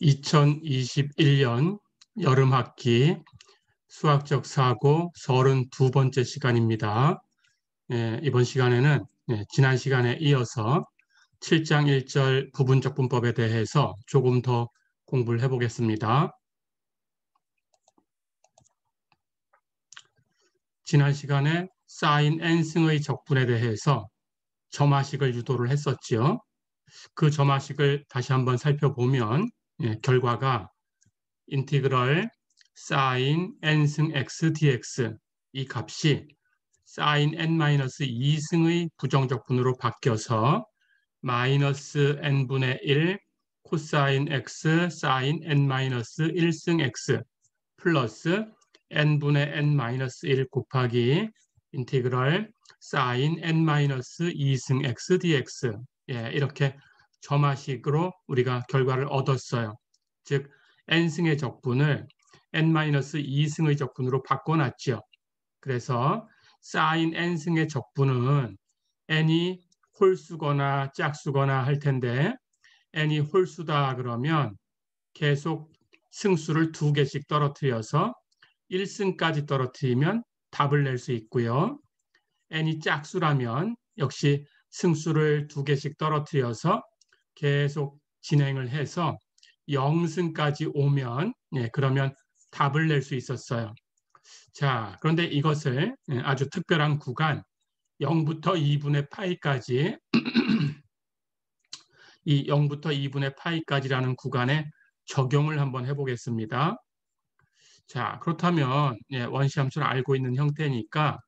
2021년 여름학기 수학적 사고 32번째 시간입니다. 이번 시간에는 지난 시간에 이어서 7장 1절 부분적 분법에 대해서 조금 더 공부를 해보겠습니다. 지난 시간에 사인 n승의 적분에 대해서 점화식을 유도를 했었죠. 그 점화식을 다시 한번 살펴보면 결과가 인티그럴 sin n승 x dx 이 값이 sin n-2승의 부정적분으로 바뀌어서 마이너스 n분의 1 코사인 x sin n-1승 x 플러스 n분의 n-1 곱하기 인티그럴 sin n-2승 x dx 이렇게 점화식으로 우리가 결과를 얻었어요. 즉 n승의 적분을 n-2승의 적분으로 바꿔놨죠. 그래서 sin n승의 적분은 n이 홀수거나 짝수거나 할 텐데 n이 홀수다 그러면 계속 승수를 2개씩 떨어뜨려서 1승까지 떨어뜨리면 답을 낼 수 있고요. n이 짝수라면 역시 승수를 2개씩 떨어뜨려서 계속 진행을 해서 0승까지 오면 그러면 답을 낼 수 있었어요. 자, 그런데 이것을 아주 특별한 구간 0부터 2분의 파이까지 이 0부터 2분의 파이까지라는 구간에 적용을 한번 해보겠습니다. 자, 그렇다면 원시함수를 알고 있는 형태니까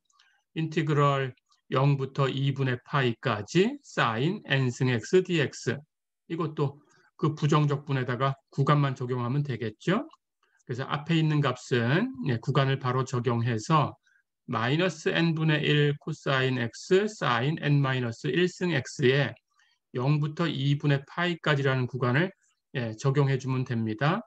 인티그럴 0부터 2분의 파이까지 sin n승 x dx 이것도 그 부정적분에다가 구간만 적용하면 되겠죠. 그래서 앞에 있는 값은 구간을 바로 적용해서 마이너스 n분의 1 코사인 x sin n-1승 x에 0부터 2분의 파이까지라는 구간을 적용해 주면 됩니다.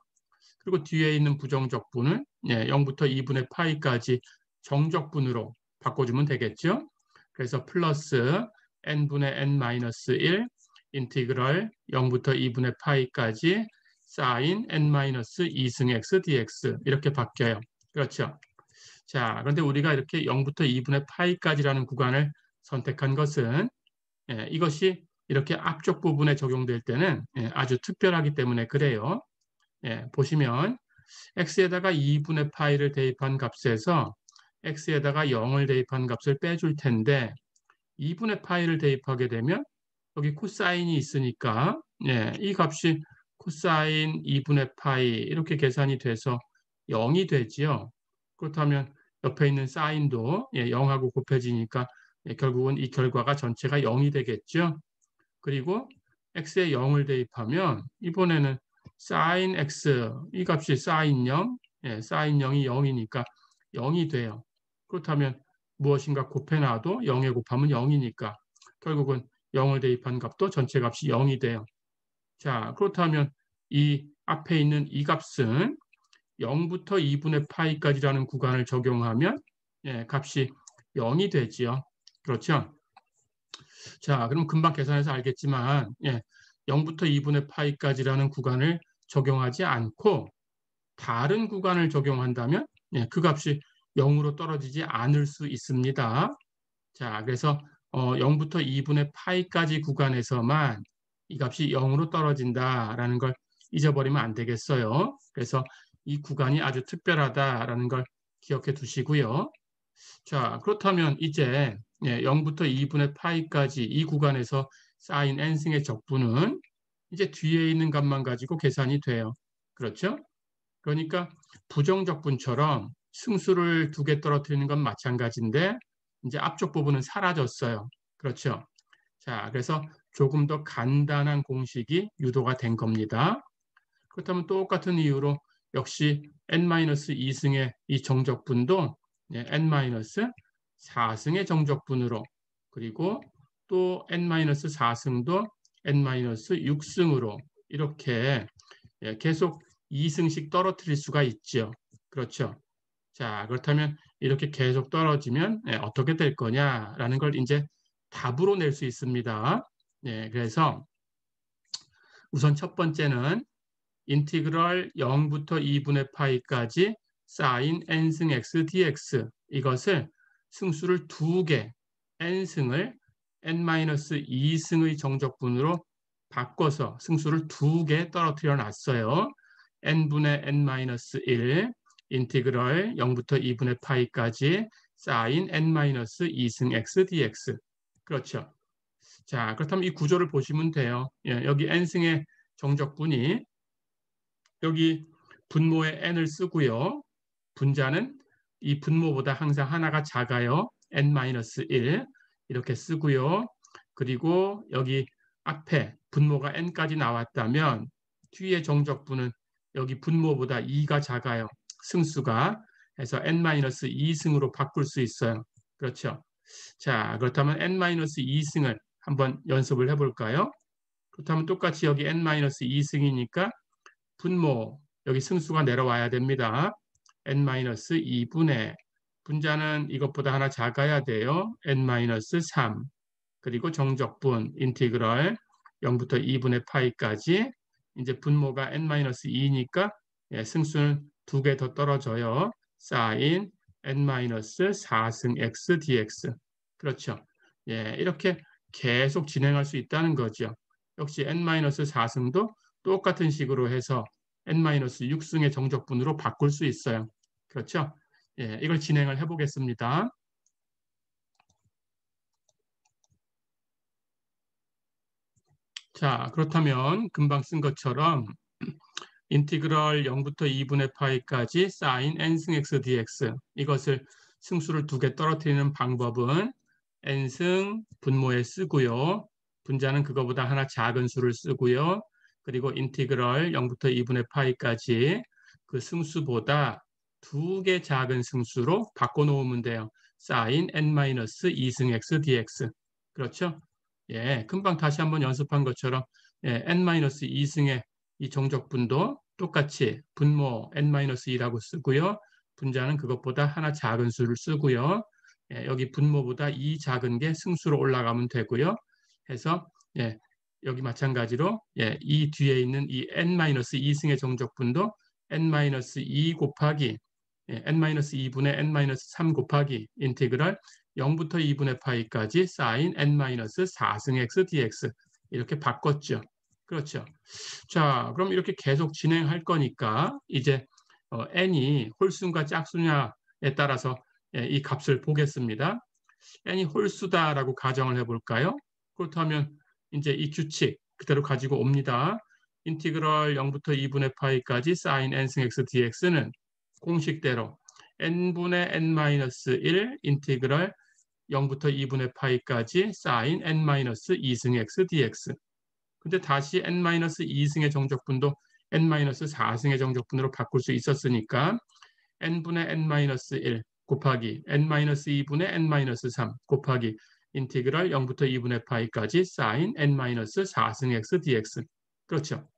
그리고 뒤에 있는 부정적분을 0부터 2분의 파이까지 정적분으로 바꿔주면 되겠죠. 그래서 플러스 n분의 n-1 인티그럴 0부터 2분의 파이까지 sin n-2승 x dx 이렇게 바뀌어요. 그렇죠. 자, 그런데 우리가 이렇게 0부터 2분의 파이까지라는 구간을 선택한 것은 이것이 이렇게 앞쪽 부분에 적용될 때는 아주 특별하기 때문에 그래요. 보시면 x에다가 2분의 파이를 대입한 값에서 x에다가 0을 대입한 값을 빼줄 텐데 2분의 파이를 대입하게 되면 여기 코사인이 있으니까 이 값이 코사인 2분의 파이 이렇게 계산이 돼서 0이 되지요. 그렇다면 옆에 있는 사인도 0하고 곱해지니까 결국은 이 결과가 전체가 0이 되겠죠. 그리고 x에 0을 대입하면 이번에는 sin x 이 값이 sin 0, sin 0이 0이니까 0이 돼요. 그렇다면 무엇인가 곱해놔도 0에 곱하면 0이니까 결국은 0을 대입한 값도 전체 값이 0이 돼요. 자, 그렇다면 이 앞에 있는 이 값은 0부터 2분의 파이까지라는 구간을 적용하면 값이 0이 되지요. 그렇죠? 자, 그럼 금방 계산해서 알겠지만 0부터 2분의 파이까지라는 구간을 적용하지 않고 다른 구간을 적용한다면 그 값이 0으로 떨어지지 않을 수 있습니다. 자, 그래서 0부터 2분의 파이까지 구간에서만 이 값이 0으로 떨어진다라는 걸 잊어버리면 안 되겠어요. 그래서 이 구간이 아주 특별하다라는 걸 기억해 두시고요. 자, 그렇다면 이제 0부터 2분의 파이까지 이 구간에서 쌓인 n승의 적분은 이제 뒤에 있는 값만 가지고 계산이 돼요. 그렇죠? 그러니까 부정적분처럼 승수를 2개 떨어뜨리는 건 마찬가지인데 이제 앞쪽 부분은 사라졌어요. 그렇죠? 자, 그래서 조금 더 간단한 공식이 유도가 된 겁니다. 그렇다면 똑같은 이유로 역시 n-2승의 이 정적분도 n-4승의 정적분으로 그리고 또 n-4승도 n-6승으로 이렇게 계속 2승씩 떨어뜨릴 수가 있죠. 그렇죠. 자, 그렇다면 이렇게 계속 떨어지면 어떻게 될 거냐라는 걸 이제 답으로 낼 수 있습니다. 그래서 우선 첫 번째는 인티그럴 0부터 2분의 파이까지 사인 n승 x dx 이것을 승수를 2개 n승을 n-2승의 정적분으로 바꿔서 승수를 2개 떨어뜨려 놨어요. n분의 n-1 인티그럴 0부터 2분의 파이까지 사인 n-2승 x dx. 그렇죠. 자, 그렇다면 이 구조를 보시면 돼요. 예, 여기 n승의 정적분이 여기 분모에 n을 쓰고요. 분자는 이 분모보다 항상 하나가 작아요. n-1 이렇게 쓰고요. 그리고 여기 앞에 분모가 n까지 나왔다면 뒤에 정적분은 여기 분모보다 2가 작아요. 승수가. 해서 n-2승으로 바꿀 수 있어요. 그렇죠. 자, 그렇다면 n-2승을 한번 연습을 해볼까요? 그렇다면 똑같이 여기 n-2승이니까 분모, 여기 승수가 내려와야 됩니다. n-2분의 분자는 이것보다 하나 작아야 돼요. n-3 그리고 정적분 인티그럴 0부터 2분의 파이까지 이제 분모가 n-2니까 예, 승수는 2개 더 떨어져요. 사인 n-4승 x dx. 그렇죠. 예, 이렇게 계속 진행할 수 있다는 거죠. 역시 n-4승도 똑같은 식으로 해서 n-6승의 정적분으로 바꿀 수 있어요. 그렇죠? 예, 이걸 진행을 해보겠습니다. 자, 그렇다면 금방 쓴 것처럼 인티그럴 0부터 2분의 파이까지 사인 n승 x dx 이것을 승수를 2개 떨어뜨리는 방법은 n승 분모에 쓰고요. 분자는 그거보다 하나 작은 수를 쓰고요. 그리고 인티그럴 0부터 2분의 파이까지 그 승수보다 2개 작은 승수로 바꿔놓으면 돼요. 사인 n-2승 x dx. 그렇죠? 예, 금방 다시 한번 연습한 것처럼 예, n-2승의 이 정적분도 똑같이 분모 n-2라고 쓰고요. 분자는 그것보다 하나 작은 수를 쓰고요. 예, 여기 분모보다 2 작은 게 승수로 올라가면 되고요. 해서 예, 여기 마찬가지로 예, 이 뒤에 있는 이 n-2승의 정적분도 n-2 곱하기 예, n-2분의 n-3 곱하기 인티그럴 0부터 2분의 파이까지 사인 n-4승 x dx 이렇게 바꿨죠. 그렇죠. 자, 그럼 이렇게 계속 진행할 거니까 이제 n이 홀수인가 짝수냐에 따라서 예, 이 값을 보겠습니다. n이 홀수다라고 가정을 해볼까요? 그렇다면 이제 이 규칙 그대로 가지고 옵니다. 인티그럴 0부터 2분의 파이까지 사인 n승 x dx는 공식대로 n분의 n-1 인티그럴 0부터 2분의 파이까지 사인 n-2승 x dx. 근데 다시 n-2승의 정적분도 n-4승의 정적분으로 바꿀 수 있었으니까 n분의 n-1 곱하기 n-2분의 n-3 곱하기 인티그럴 0부터 2분의 파이까지 사인 n-4승 x dx. 그렇죠.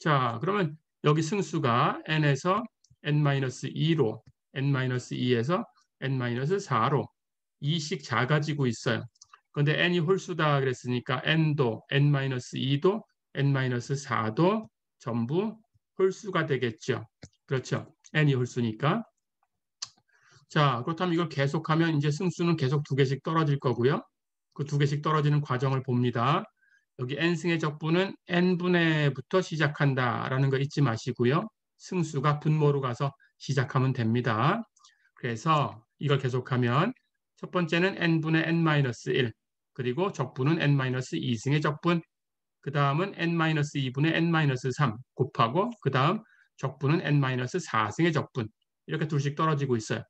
자, 그러면 여기 승수가 n에서 n-2로 n-2에서 n-4로 2씩 작아지고 있어요. 그런데 n이 홀수다 그랬으니까 n도 n-2도 n-4도 전부 홀수가 되겠죠. 그렇죠. n이 홀수니까. 자, 그렇다면 이걸 계속하면 이제 승수는 계속 2개씩 떨어질 거고요. 그 2개씩 떨어지는 과정을 봅니다. 여기 n승의 적분은 n분의부터 시작한다라는 거 잊지 마시고요. 승수가 분모로 가서 시작하면 됩니다. 그래서 이걸 계속하면 첫 번째는 n분의 n-1 그리고 적분은 n-2승의 적분 그 다음은 n-2분의 n-3 곱하고 그 다음 적분은 n-4승의 적분 이렇게 둘씩 떨어지고 있어요.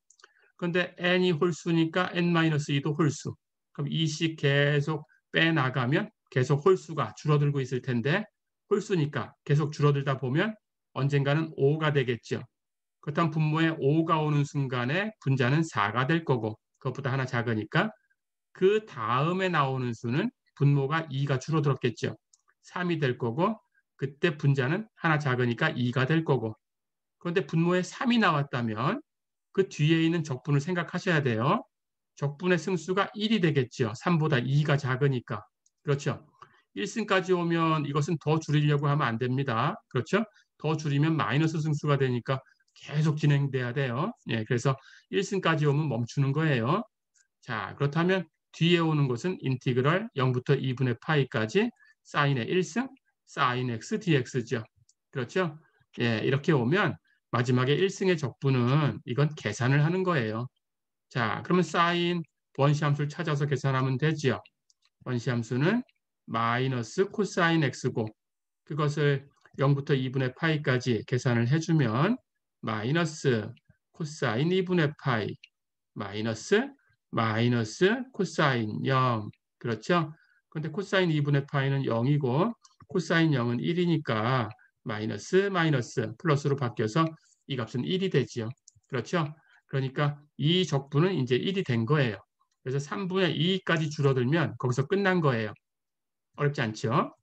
그런데 n이 홀수니까 n-2도 홀수. 그럼 2씩 계속 빼나가면 계속 홀수가 줄어들고 있을 텐데 홀수니까 계속 줄어들다 보면 언젠가는 5가 되겠죠. 그렇다면 분모에 5가 오는 순간에 분자는 4가 될 거고 그것보다 하나 작으니까 그 다음에 나오는 수는 분모가 2가 줄어들었겠죠. 3이 될 거고 그때 분자는 하나 작으니까 2가 될 거고 그런데 분모에 3이 나왔다면 그 뒤에 있는 적분을 생각하셔야 돼요. 적분의 승수가 1이 되겠죠. 3보다 2가 작으니까. 그렇죠. 1승까지 오면 이것은 더 줄이려고 하면 안 됩니다. 그렇죠. 더 줄이면 마이너스 승수가 되니까 계속 진행돼야 돼요. 예, 그래서 1승까지 오면 멈추는 거예요. 자, 그렇다면 뒤에 오는 것은 인티그럴 0부터 2분의 파이까지 사인의 1승, 사인 x dx죠. 그렇죠? 예, 이렇게 오면 마지막에 1승의 적분은 이건 계산을 하는 거예요. 자, 그러면 사인 원시함수를 찾아서 계산하면 되지요. 원시함수는 마이너스 코사인 x고 그것을 0부터 2분의 파이까지 계산을 해주면 마이너스 코사인 2분의 파이 마이너스 코사인 0 그렇죠? 그런데 코사인 2분의 파이는 0이고 코사인 0은 1이니까 마이너스 플러스로 바뀌어서 이 값은 1이 되지요. 그렇죠? 그러니까 이 적분은 이제 1이 된 거예요. 그래서 3분의 2까지 줄어들면 거기서 끝난 거예요. 어렵지 않죠?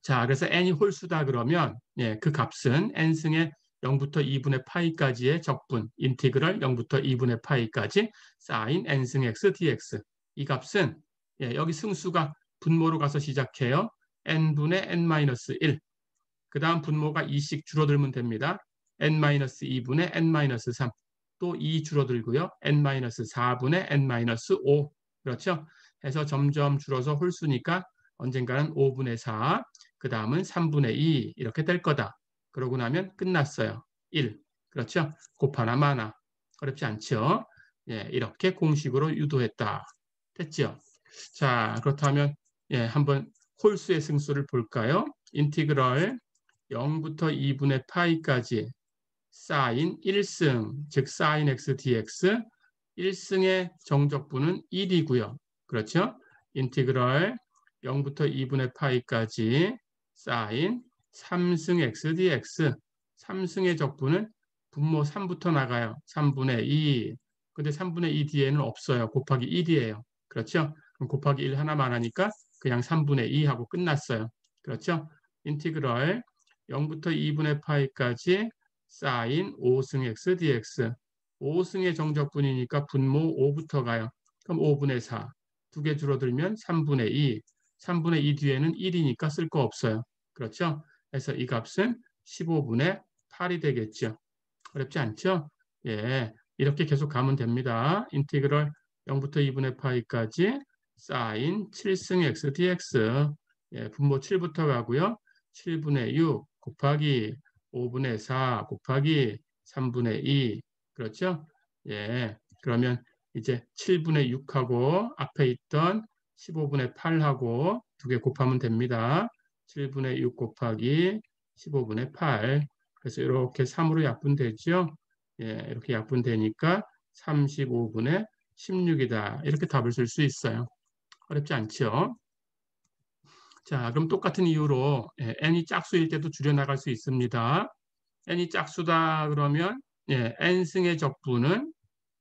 자, 그래서 n이 홀수다 그러면 예, 그 값은 n승의 0부터 2분의 파이까지의 적분, 인티그럴 0부터 2분의 파이까지 사인 n승 x dx. 이 값은 예, 여기 승수가 분모로 가서 시작해요. n분의 n-1. 그 다음 분모가 2씩 줄어들면 됩니다. n-2분의 n-3. 또 2 줄어들고요. n-4분의 n-5. 그렇죠? 해서 점점 줄어서 홀수니까 언젠가는 5분의 4, 그 다음은 3분의 2 이렇게 될 거다. 그러고 나면 끝났어요. 1. 그렇죠? 곱하나 마나. 어렵지 않죠? 예, 이렇게 공식으로 유도했다. 됐죠? 자, 그렇다면 예, 한번 홀수의 승수를 볼까요? 인티그럴 0부터 2분의 파이까지 사인 1승, 즉 사인 x dx 1승의 정적분은 1이고요. 그렇죠? 인티그럴 0부터 2분의 파이까지 사인 3승 x dx 3승의 적분은 분모 3부터 나가요. 3분의 2. 근데 3분의 2 뒤에는 없어요. 곱하기 1이에요. 그렇죠? 그럼 곱하기 1 하나만 하니까 그냥 3분의 2 하고 끝났어요. 그렇죠? 인티그럴 0부터 2분의 파이까지 사인 5승 x dx 5승의 정적분이니까 분모 5부터 가요. 그럼 5분의 4. 두 개 줄어들면 3분의 2. 3분의 2 뒤에는 1이니까 쓸 거 없어요. 그렇죠? 그래서 이 값은 15분의 8이 되겠죠. 어렵지 않죠? 예, 이렇게 계속 가면 됩니다. 인티그럴 0부터 2분의 파이까지 사인 7승 x dx 예, 분모 7부터 가고요. 7분의 6 곱하기 5분의 4 곱하기 3분의 2 그렇죠? 예, 그러면 이제 7분의 6하고 앞에 있던 15분의 8하고 두 개 곱하면 됩니다. 7분의 6 곱하기 15분의 8 그래서 이렇게 3으로 약분되죠? 예, 이렇게 약분되니까 35분의 16이다. 이렇게 답을 쓸 수 있어요. 어렵지 않죠? 자, 그럼 똑같은 이유로 예, n이 짝수일 때도 줄여나갈 수 있습니다. n이 짝수다 그러면 예, n승의 적분은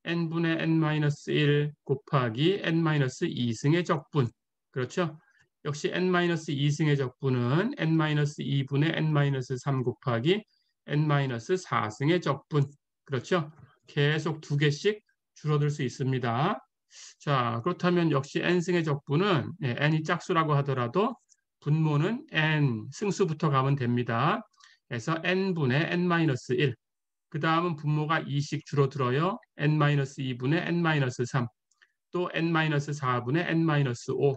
n분의 n-1 곱하기 n-2승의 적분. 그렇죠? 역시 n-2승의 적분은 n-2분의 n-3 곱하기 n-4승의 적분. 그렇죠? 계속 두 개씩 줄어들 수 있습니다. 자, 그렇다면 역시 n승의 적분은 예, n이 짝수라고 하더라도 분모는 n 승수부터 가면 됩니다. 그래서 n분의 n-1. 그 다음은 분모가 2씩 줄어들어요. n-2분의 n-3. 또 n-4분의 n-5.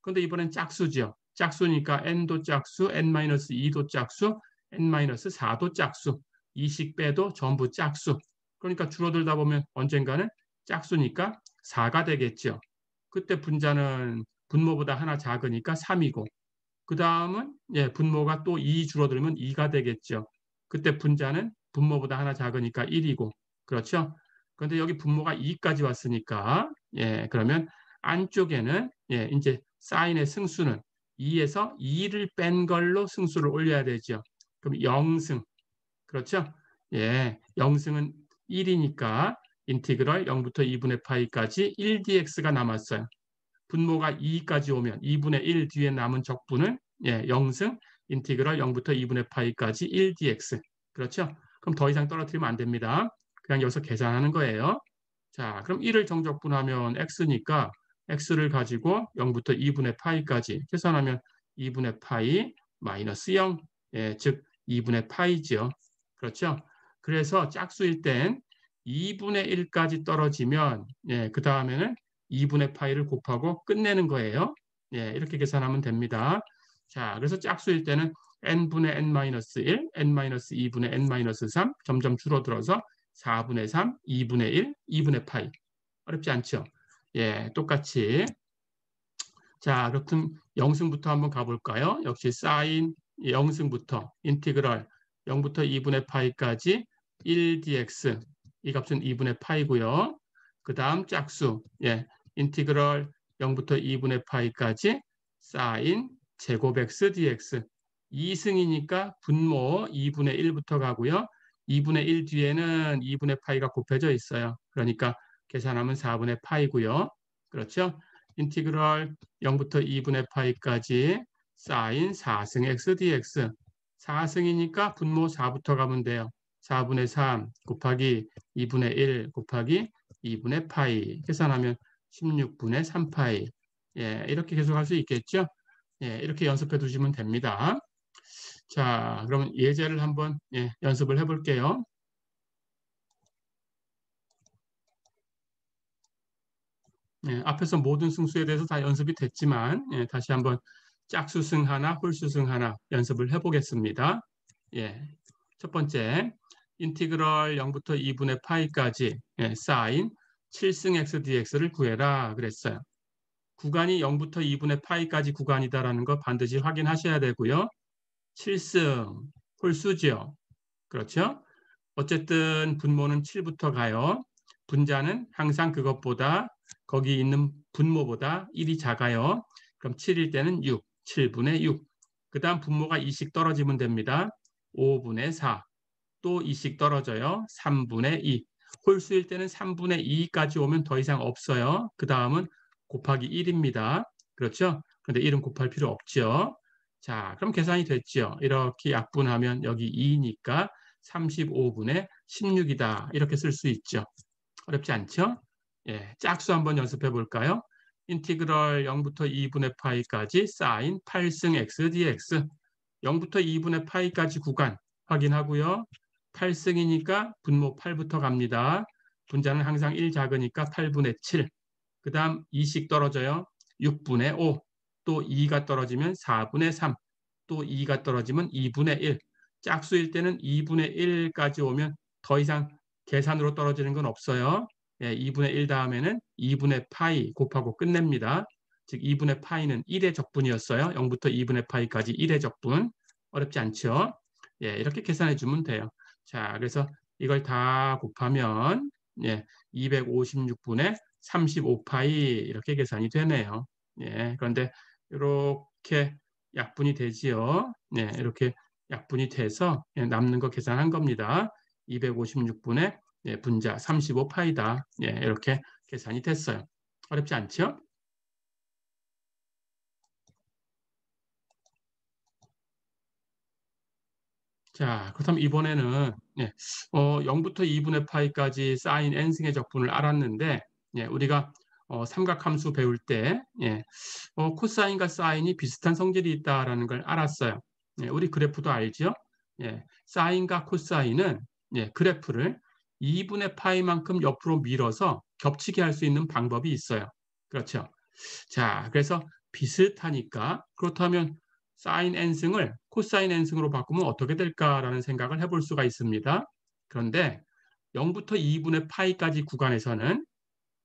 그런데 이번엔 짝수죠. 짝수니까 n도 짝수, n-2도 짝수, n-4도 짝수. 2씩 빼도 전부 짝수. 그러니까 줄어들다 보면 언젠가는 짝수니까 4가 되겠죠. 그때 분자는 분모보다 하나 작으니까 3이고 그 다음은 예, 분모가 또 2 줄어들면 2가 되겠죠. 그때 분자는 분모보다 하나 작으니까 1이고 그렇죠? 그런데 여기 분모가 2까지 왔으니까 예, 그러면 안쪽에는 예, 이제 사인의 승수는 2에서 2를 뺀 걸로 승수를 올려야 되죠. 그럼 0승 그렇죠? 예, 0승은 1이니까 인티그럴 0부터 2분의 파이까지 1dx가 남았어요. 분모가 2까지 오면 2분의 1 뒤에 남은 적분은 예, 0승 인티그럴 0부터 2분의 파이까지 1dx. 그렇죠? 그럼 더 이상 떨어뜨리면 안 됩니다. 그냥 여기서 계산하는 거예요. 자, 그럼 1을 정적분하면 x니까 x를 가지고 0부터 2분의 파이까지 계산하면 2분의 파이 마이너스 0. 예, 즉 2분의 파이죠. 그렇죠? 그래서 짝수일 땐 2분의 1까지 떨어지면 그 다음에는 2분의 파이를 곱하고 끝내는 거예요. 이렇게 계산하면 됩니다. 자, 그래서 짝수일 때는 n분의 n-1, n-2분의 n-3 점점 줄어들어서 4분의 3, 2분의 1, 2분의 파이. 어렵지 않죠? 똑같이. 자, 그렇다면 영승부터 한번 가볼까요? 역시 사인 영승부터 인티그럴 0부터 2분의 파이까지 1dx 이 값은 2분의 파이고요. 그 다음 짝수 인티그럴 0부터 2분의 파이까지 사인 제곱 x dx 2승이니까 분모 2분의 1부터 가고요. 2분의 1 뒤에는 2분의 파이가 곱해져 있어요. 그러니까 계산하면 4분의 파이고요. 그렇죠? 인티그럴 0부터 2분의 파이까지 사인 4승 x dx 4승이니까 분모 4부터 가면 돼요. 4분의 3 곱하기 2분의 1 곱하기 2분의 파이 계산하면 16분의 3파이 이렇게 계속할 수 있겠죠? 이렇게 연습해 두시면 됩니다. 자, 그러면 예제를 한번 연습을 해볼게요. 앞에서 모든 승수에 대해서 다 연습이 됐지만 다시 한번 짝수승 하나, 홀수승 하나 연습을 해보겠습니다. 첫 번째, 인티그럴 0부터 2분의 파이까지 사인 7승 x dx를 구해라 그랬어요. 구간이 0부터 2분의 파이까지 구간이다라는 거 반드시 확인하셔야 되고요. 7승 홀수죠. 그렇죠? 어쨌든 분모는 7부터 가요. 분자는 항상 그것보다 거기 있는 분모보다 1이 작아요. 그럼 7일 때는 6, 7분의 6. 그 다음 분모가 2씩 떨어지면 됩니다. 5분의 4. 또 2씩 떨어져요. 3분의 2. 홀수일 때는 3분의 2까지 오면 더 이상 없어요. 그 다음은 곱하기 1입니다. 그렇죠? 그런데 1은 곱할 필요 없죠. 자, 그럼 계산이 됐죠. 이렇게 약분하면 여기 2니까 35분의 16이다. 이렇게 쓸 수 있죠. 어렵지 않죠? 짝수 한번 연습해 볼까요? 인티그럴 0부터 2분의 파이까지 사인 8승 x dx 0부터 2분의 파이까지 구간 확인하고요. 8승이니까 분모 8부터 갑니다. 분자는 항상 1 작으니까 8분의 7. 그 다음 2씩 떨어져요. 6분의 5. 또 2가 떨어지면 4분의 3. 또 2가 떨어지면 2분의 1. 짝수일 때는 2분의 1까지 오면 더 이상 계산으로 떨어지는 건 없어요. 2분의 1 다음에는 2분의 파이 곱하고 끝냅니다. 즉 2분의 파이는 1의 적분이었어요. 0부터 2분의 파이까지 1의 적분. 어렵지 않죠? 이렇게 계산해 주면 돼요. 자, 그래서 이걸 다 곱하면 256분의 35파이 이렇게 계산이 되네요. 그런데 이렇게 약분이 되지요. 이렇게 약분이 돼서 남는 거 계산한 겁니다. 256분의 분자 35파이다. 이렇게 계산이 됐어요. 어렵지 않죠? 자, 그렇다면 이번에는 0부터 2분의 파이까지 사인 n승의 적분을 알았는데 우리가 삼각함수 배울 때 코사인과 사인이 비슷한 성질이 있다라는 걸 알았어요. 우리 그래프도 알죠? 사인과 코사인은 그래프를 2분의 파이만큼 옆으로 밀어서 겹치게 할 수 있는 방법이 있어요. 그렇죠? 자, 그래서 비슷하니까 그렇다면 사인 n승을 코사인 n승으로 바꾸면 어떻게 될까라는 생각을 해볼 수가 있습니다. 그런데 0부터 2분의 파이까지 구간에서는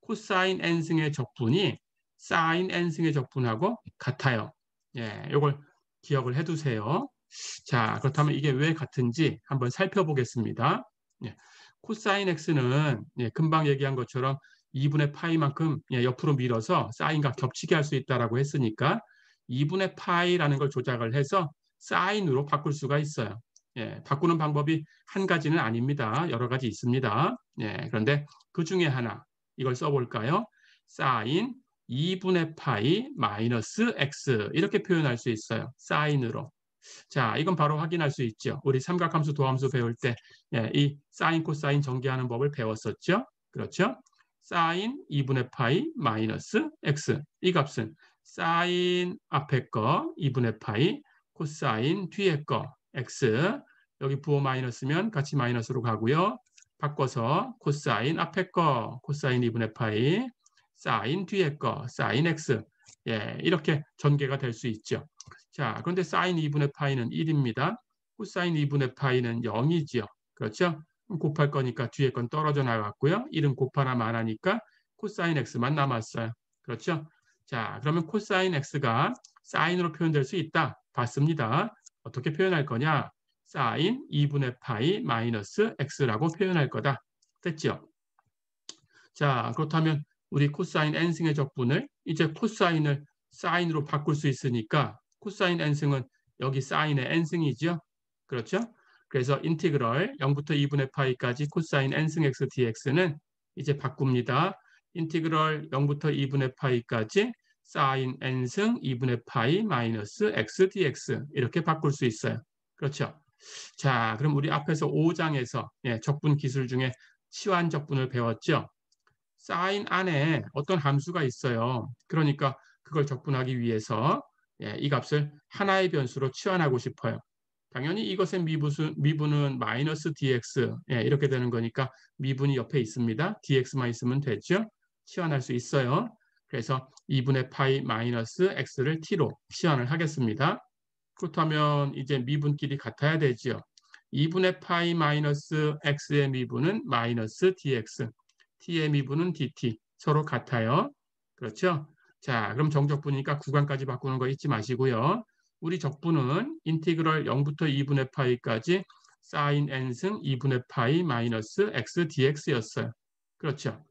코사인 n승의 적분이 사인 n승의 적분하고 같아요. 이걸 기억을 해두세요. 자, 그렇다면 이게 왜 같은지 한번 살펴보겠습니다. 코사인 x는 금방 얘기한 것처럼 2분의 파이만큼 옆으로 밀어서 사인과 겹치게 할 수 있다고 했으니까 2분의 파이라는 걸 조작을 해서 사인으로 바꿀 수가 있어요. 바꾸는 방법이 한 가지는 아닙니다. 여러 가지 있습니다. 그런데 그 중에 하나 이걸 써볼까요? 사인 2분의 파이 마이너스 x 이렇게 표현할 수 있어요. 사인으로. 자, 이건 바로 확인할 수 있죠. 우리 삼각함수 도함수 배울 때 이 사인 코사인 전개하는 법을 배웠었죠. 그렇죠? 사인 2분의 파이 마이너스 x 이 값은 사인 앞에 거 2분의 파이 코사인 뒤에 거 x 여기 부호 마이너스면 같이 마이너스로 가고요. 바꿔서 코사인 앞에 거 코사인 2분의 파이, 사인 뒤에 거 사인 x. 예, 이렇게 전개가 될 수 있죠. 자, 그런데 사인 2분의 파이는 1입니다. 코사인 2분의 파이는 0이지요. 그렇죠? 곱할 거니까 뒤에 건 떨어져 나갔고요. 1은 곱하나 마나니까 코사인 x만 남았어요. 그렇죠? 자, 그러면 코사인 x가 사인으로 표현될 수 있다. 봤습니다. 어떻게 표현할 거냐? 사인 2분의 파이 마이너스 x라고 표현할 거다. 됐죠? 자, 그렇다면 우리 코사인 n승의 적분을 이제 코사인을 사인으로 바꿀 수 있으니까 코사인 n승은 여기 사인의 n승이죠. 그렇죠? 그래서 인티그럴 0부터 2분의 파이까지 코사인 n승 x dx는 이제 바꿉니다. 인티그럴 0부터 2분의 파이까지 사인 n승 2분의 파이 마이너스 x dx 이렇게 바꿀 수 있어요. 그렇죠? 자, 그럼 우리 앞에서 5장에서 적분 기술 중에 치환 적분을 배웠죠. 사인 안에 어떤 함수가 있어요. 그러니까 그걸 적분하기 위해서 이 값을 하나의 변수로 치환하고 싶어요. 당연히 이것의 미분은 마이너스 dx 이렇게 되는 거니까 미분이 옆에 있습니다. dx만 있으면 되죠. 치환할 수 있어요. 그래서 2분의 파이 마이너스 x를 t로 치환을 하겠습니다. 그렇다면 이제 미분끼리 같아야 되죠. 2분의 파이 마이너스 x의 미분은 마이너스 dx, t의 미분은 dt, 서로 같아요. 그렇죠? 자, 그럼 정적분이니까 구간까지 바꾸는 거 잊지 마시고요. 우리 적분은 인티그럴 0부터 2분의 파이까지 사인 n승 2분의 파이 마이너스 x dx였어요. 그렇죠?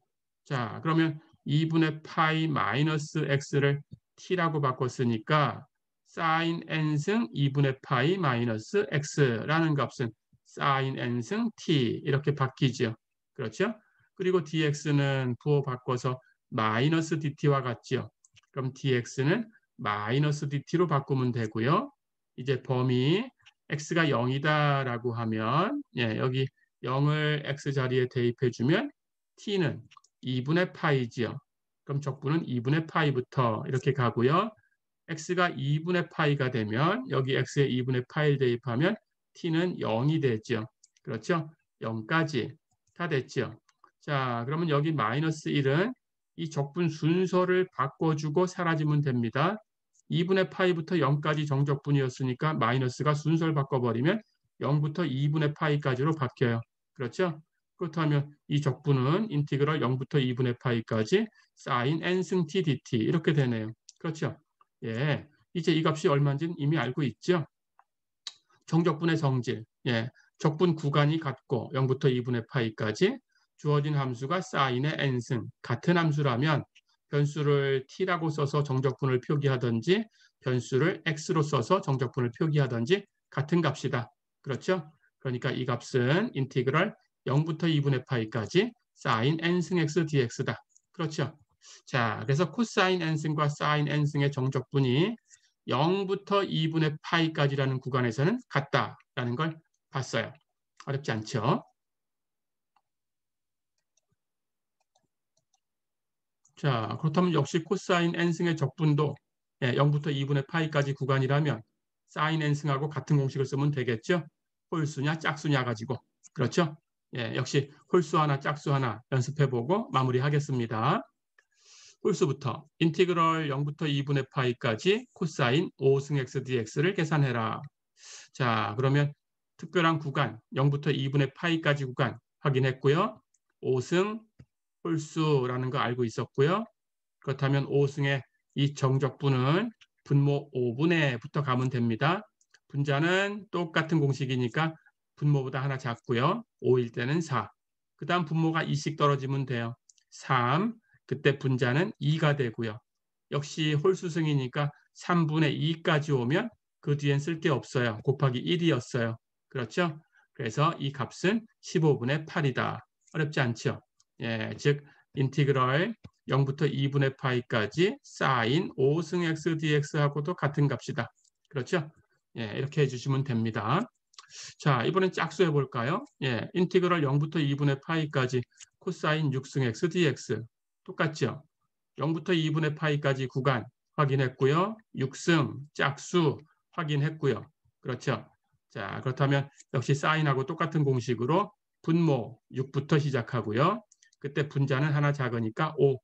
자, 그러면 2분의 파이 마이너스 x를 t라고 바꿨으니까 사인 n승 2분의 파이 마이너스 x라는 값은 사인 n승 t 이렇게 바뀌죠. 그렇죠? 그리고 dx는 부호 바꿔서 마이너스 dt와 같죠. 그럼 dx는 마이너스 dt로 바꾸면 되고요. 이제 범위 x가 0이다라고 하면 여기 0을 x 자리에 대입해 주면 t는 2분의 파이지요. 그럼 적분은 2분의 파이부터 이렇게 가고요. x가 2분의 파이가 되면 여기 x에 2분의 파이를 대입하면 t는 0이 되죠. 그렇죠? 0까지 다 됐죠. 자, 그러면 여기 마이너스 1은 이 적분 순서를 바꿔주고 사라지면 됩니다. 2분의 파이부터 0까지 정적분이었으니까 마이너스가 순서를 바꿔버리면 0부터 2분의 파이까지로 바뀌어요. 그렇죠? 그렇다면 이 적분은 인티그럴 0부터 2분의 파이까지 사인 n승 t dt 이렇게 되네요. 그렇죠? 예, 이제 이 값이 얼마인지는 이미 알고 있죠? 정적분의 성질, 적분 구간이 같고 0부터 2분의 파이까지 주어진 함수가 사인의 n승, 같은 함수라면 변수를 t라고 써서 정적분을 표기하든지 변수를 x로 써서 정적분을 표기하든지 같은 값이다. 그렇죠? 그러니까 이 값은 인티그럴 0부터 2분의 파이까지 사인 n승 x dx다. 그렇죠? 자, 그래서 코사인 n승과 사인 n승의 정적분이 0부터 2분의 파이까지라는 구간에서는 같다라는 걸 봤어요. 어렵지 않죠? 자, 그렇다면 역시 코사인 n승의 적분도 0부터 2분의 파이까지 구간이라면 사인 n승하고 같은 공식을 쓰면 되겠죠? 홀수냐 짝수냐 가지고. 그렇죠? 역시 홀수 하나 짝수 하나 연습해보고 마무리하겠습니다. 홀수부터 인티그럴 0부터 2분의 파이까지 코사인 5승 x dx를 계산해라. 자, 그러면 특별한 구간 0부터 2분의 파이까지 구간 확인했고요. 5승 홀수라는 거 알고 있었고요. 그렇다면 5승의 이 정적분은 분모 5분의부터 가면 됩니다. 분자는 똑같은 공식이니까 분모보다 하나 작고요. 5일 때는 4. 그 다음 분모가 2씩 떨어지면 돼요. 3. 그때 분자는 2가 되고요. 역시 홀수승이니까 3분의 2까지 오면 그 뒤엔 쓸 게 없어요. 곱하기 1이었어요. 그렇죠? 그래서 이 값은 15분의 8이다. 어렵지 않죠? 즉 인티그럴 0부터 2분의 파이까지 사인 5승 x dx하고도 같은 값이다. 그렇죠? 이렇게 해주시면 됩니다. 자, 이번엔 짝수 해볼까요? 인티그럴 0부터 2분의 파이까지 코사인 6승 x dx 똑같죠? 0부터 2분의 파이까지 구간 확인했고요. 6승 짝수 확인했고요. 그렇죠? 자, 그렇다면 역시 사인하고 똑같은 공식으로 분모 6부터 시작하고요. 그때 분자는 하나 작으니까 5.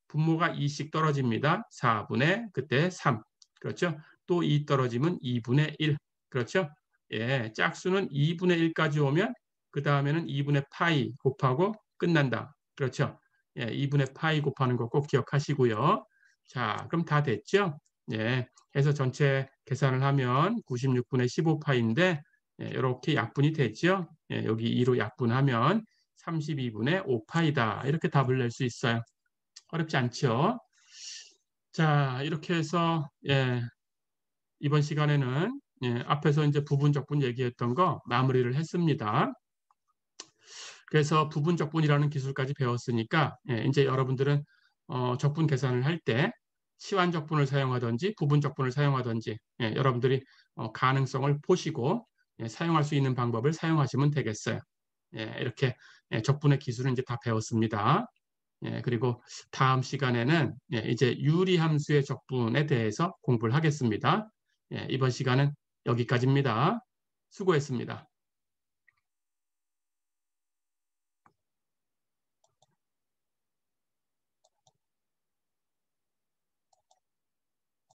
분모가 2씩 떨어집니다. 4분의 그때 3. 그렇죠? 또 2 떨어지면 2분의 1. 그렇죠? 예, 짝수는 2분의 1까지 오면 그 다음에는 2분의 파이 곱하고 끝난다. 그렇죠? 예, 2분의 파이 곱하는 거 꼭 기억하시고요. 자, 그럼 다 됐죠? 예, 해서 전체 계산을 하면 96분의 15파인데 예, 이렇게 약분이 됐죠? 예, 여기 2로 약분하면 32분의 5파이다. 이렇게 답을 낼 수 있어요. 어렵지 않죠? 자, 이렇게 해서 예, 이번 시간에는 예, 앞에서 이제 부분적분 얘기했던 거 마무리를 했습니다. 그래서 부분적분이라는 기술까지 배웠으니까 예, 이제 여러분들은 적분 계산을 할 때 치환적분을 사용하든지 부분적분을 사용하든지 예, 여러분들이 가능성을 보시고 예, 사용할 수 있는 방법을 사용하시면 되겠어요. 예, 이렇게 예, 적분의 기술은 이제 다 배웠습니다. 예, 그리고 다음 시간에는 예, 이제 유리함수의 적분에 대해서 공부를 하겠습니다. 예, 이번 시간은 여기까지입니다. 수고했습니다.